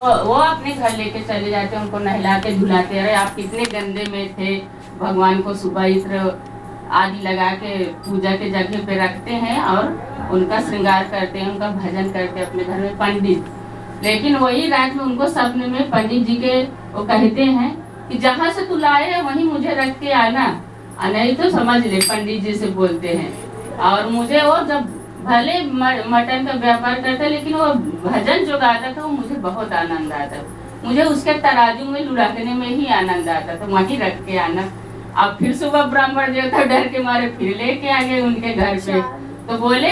वो अपने घर लेके चले जाते हैं, उनको नहलाते धुलाते। अरे आप कितने गंदे में थे, भगवान को सुबह इत्र आदि लगा के पूजा के जगह पे रखते हैं और उनका श्रृंगार करते हैं, उनका भजन करते हैं अपने घर में पंडित। लेकिन वही रात में उनको सपने में पंडित जी के वो कहते हैं कि जहाँ से तू लाए है वहीं मुझे रख के आना, नहीं तो समझ ले, पंडित जी से बोलते हैं। और मुझे वो जब भले मटन का व्यापार करता लेकिन वो भजन जो गाता था वो मुझे बहुत आनंद आता, मुझे उसके तराजू में लुढ़कने में ही आनंद आता था, वहीं रख के आना। अब फिर सुबह ब्राह्मण देवता डर के मारे फिर लेके आ गए उनके घर पे, तो बोले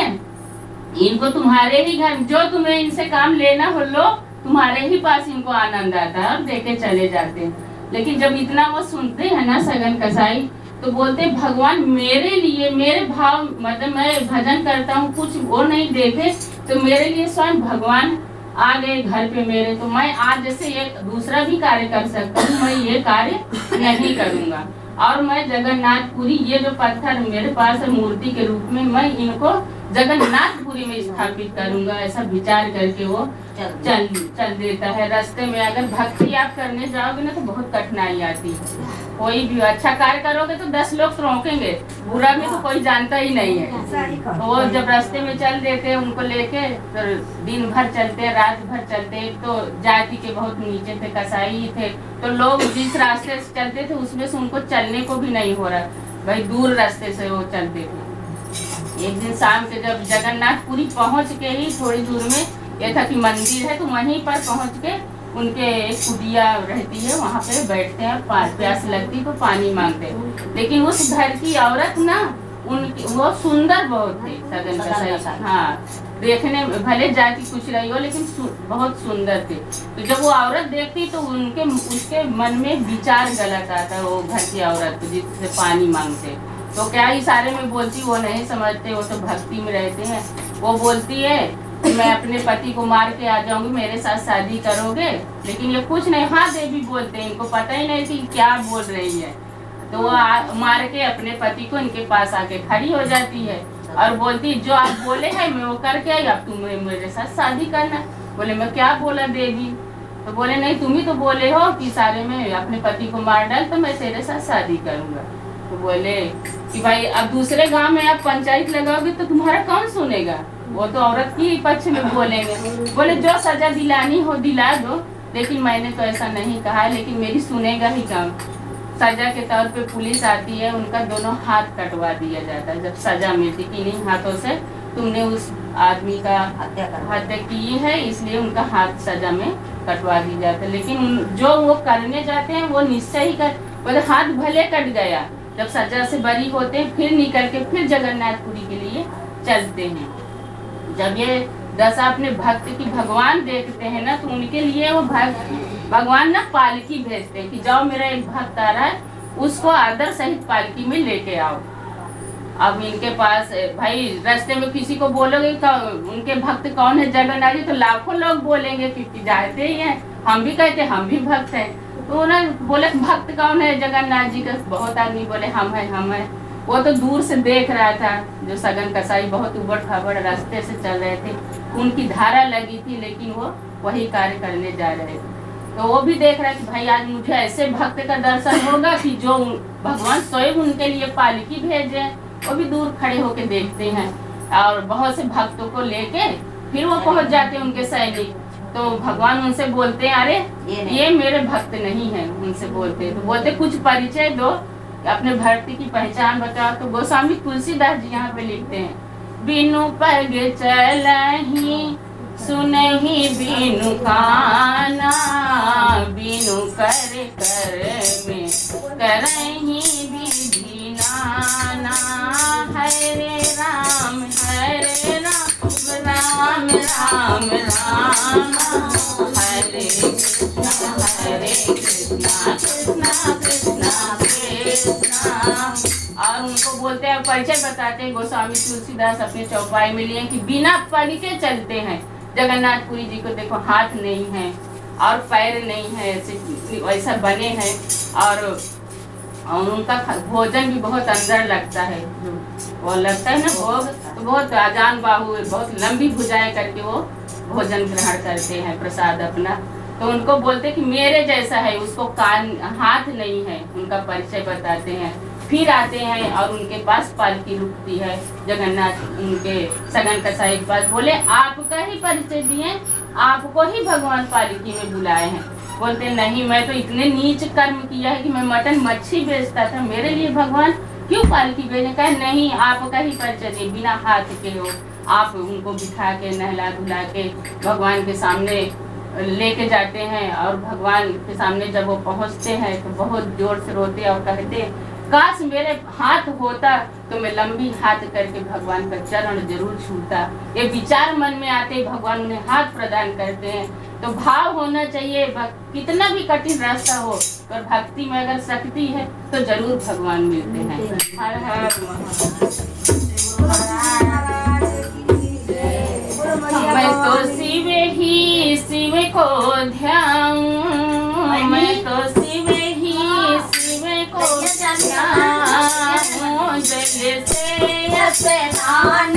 इनको तुम्हारे ही घर, जो तुम्हें इनसे काम लेना हो लो, तुम्हारे ही पास इनको आनंद आता है और देके चले जाते हैं। लेकिन जब इतना वो सुनते हैं ना सगन कसाई, तो बोलते भगवान मेरे लिए, मेरे भाव मतलब मैं भजन करता हूँ, कुछ वो नहीं देखे तो मेरे लिए स्वयं भगवान आ गए घर पे मेरे, तो मैं आज जैसे एक दूसरा भी कार्य कर सकता हूँ, मैं ये कार्य नहीं करूँगा। और मैं जगन्नाथपुरी, ये जो पत्थर मेरे पास है मूर्ति के रूप में, मैं इनको जगन्नाथपुरी में स्थापित करूंगा, ऐसा विचार करके वो चल देता है। रास्ते में अगर भक्ति आप करने जाओगे ना तो बहुत कठिनाई आती है। कोई भी अच्छा कार्य करोगे तो 10 लोग तो रोकेंगे, बुरा में तो कोई जानता ही नहीं है। तो वो जब रास्ते में चल देते हैं उनको लेके, तो दिन भर चलते, रात भर चलते। तो जाति के बहुत नीचे थे, कसाई थे, तो लोग जिस रास्ते से चलते थे उसमें से उनको चलने को भी नहीं हो रहा, भाई दूर रास्ते से वो चलते थे। एक दिन शाम के जब जगन्नाथपुरी पहुंच के ही थोड़ी दूर में ये था कि मंदिर है, तो वहीं पर पहुंच के उनके एक कुटिया रहती है, वहाँ पे बैठते हैं, प्यास लगती तो पानी मांगते। लेकिन उस घर की औरत ना, उनकी वो सुंदर बहुत थी सगन कसाई, हाँ देखने में भले जाति कुछ रही हो लेकिन बहुत सुंदर थी। तो जब वो औरत देखती तो उसके मन में विचार गलत आता, वो घर की औरत जिससे पानी मांगते, तो क्या इशारे में बोलती, वो नहीं समझते, वो तो भक्ति में रहते हैं। वो बोलती है कि मैं अपने पति को मार के आ जाऊंगी, मेरे साथ शादी करोगे? लेकिन ये कुछ नहीं, हाँ देवी बोलते हैं, इनको पता ही नहीं थी क्या बोल रही है। तो वो मार के अपने पति को इनके पास आके खड़ी हो जाती है और बोलती जो आप बोले हैं मैं वो करके आई, अब तुम मेरे साथ शादी करना। बोले मैं क्या बोला देवी? तो बोले नहीं तुम ही तो बोले हो कि इशारे में अपने पति को मार डाल तो मैं तेरे साथ शादी करूंगा। तो बोले कि भाई अब दूसरे गांव में आप पंचायत लगाओगे तो तुम्हारा कौन सुनेगा, वो तो औरत की पक्ष में बोलेंगे। बोले जो सजा दिलानी हो दिला दो, लेकिन मैंने तो ऐसा नहीं कहा, लेकिन मेरी सुनेगा ही कौन। सजा के तौर पे पुलिस आती है, उनका दोनों हाथ कटवा दिया जाता है। जब सजा मिलती कि इन्हीं हाथों से तुमने उस आदमी का हत्या की है, इसलिए उनका हाथ सजा में कटवा दी जाता है। लेकिन जो वो करने जाते हैं वो निश्चय ही कर, बोले हाथ भले कट गया, जब सजा से बरी होते हैं फिर निकल के फिर जगन्नाथपुरी के लिए चलते हैं। जब ये दशा अपने भक्त की भगवान देखते हैं ना, तो उनके लिए वो भगवान ना पालकी भेजते हैं कि जाओ मेरा एक भक्त आ रहा है, उसको आदर सहित पालकी में लेके आओ। अब इनके पास भाई रास्ते में किसी को बोलोगे उनके भक्त कौन है जगन्नाथ जी, तो लाखों लोग बोलेंगे क्योंकि जानते ही हैं, हम भी कहते हम भी भक्त हैं। तो ना बोले भक्त कौन है जगन्नाथ जी का, बहुत आदमी बोले हम है। वो तो दूर से देख रहा था, जो सगन कसाई बहुत उबड़ खाबड़ रास्ते से चल रहे थे, उनकी धारा लगी थी, लेकिन वो वही कार्य करने जा रहे थे। तो वो भी देख रहा है कि भाई आज मुझे ऐसे भक्त का दर्शन होगा कि जो भगवान स्वयं उनके लिए पालकी भेजे। वो भी दूर खड़े होके देखते हैं और बहुत से भक्तों को लेके फिर वो पहुंच जाते हैं उनके सैनिक। तो भगवान उनसे बोलते हैं अरे ये मेरे भक्त नहीं है, उनसे बोलते तो बोलते कुछ परिचय दो, अपने भक्ति की पहचान बताओ। तो गोस्वामी तुलसीदास जी यहाँ पे लिखते हैं, बिनु पग चलहि सुनहि बिनु काना, बिनु कर कर में करहि विधि नाना। हरे राम राम राम राम, हरे कृष्णा कृष्णा कृष्णा कृष्णा। और उनको बोलते हैं, परिचय बताते हैं गोस्वामी तुलसीदास अपने चौपाई में लिए कि बिना पग के चलते हैं। जगन्नाथपुरी जी को देखो हाथ नहीं है और पैर नहीं है, ऐसे वैसा बने हैं, और उनका भोजन भी बहुत अंदर लगता है, वो लगता है ना भोग, तो बहुत आजान बाहु, बहुत लंबी भुजाएं करके वो भोजन ग्रहण करते हैं, प्रसाद अपना तो उनको बोलते कि मेरे जैसा है, उसको कान हाथ नहीं है, उनका परिचय बताते हैं। फिर आते हैं और उनके पास पालकी रुकती है, जगन्नाथ उनके सगन कसाई के पास। बोले आपका ही परिचय दिए, आपको ही भगवान पालकी में बुलाए हैं। बोलते नहीं, मैं तो इतने नीच कर्म किया है कि मैं मटन मच्छी बेचता था, मेरे लिए भगवान क्यों पालकी भेजे? कहा नहीं, आपका ही परिचय दिए, बिना हाथ के हो। आप उनको बिठा के नहला धुला के भगवान के सामने लेके जाते हैं, और भगवान के सामने जब वो पहुंचते हैं तो बहुत जोर से रोते और कहते काश मेरे हाथ होता तो मैं लंबी हाथ करके भगवान का चरण जरूर छूता। ये विचार मन में आते, भगवान उन्हें हाथ प्रदान करते हैं। तो भाव होना चाहिए, कितना भी कठिन रास्ता हो, पर भक्ति में अगर शक्ति है तो जरूर भगवान मिलते हैं। हर हर मैं तो शिव ही शिव को ध्यान, मैं तो शिव ही शिव को ध्यान, जल से स्नान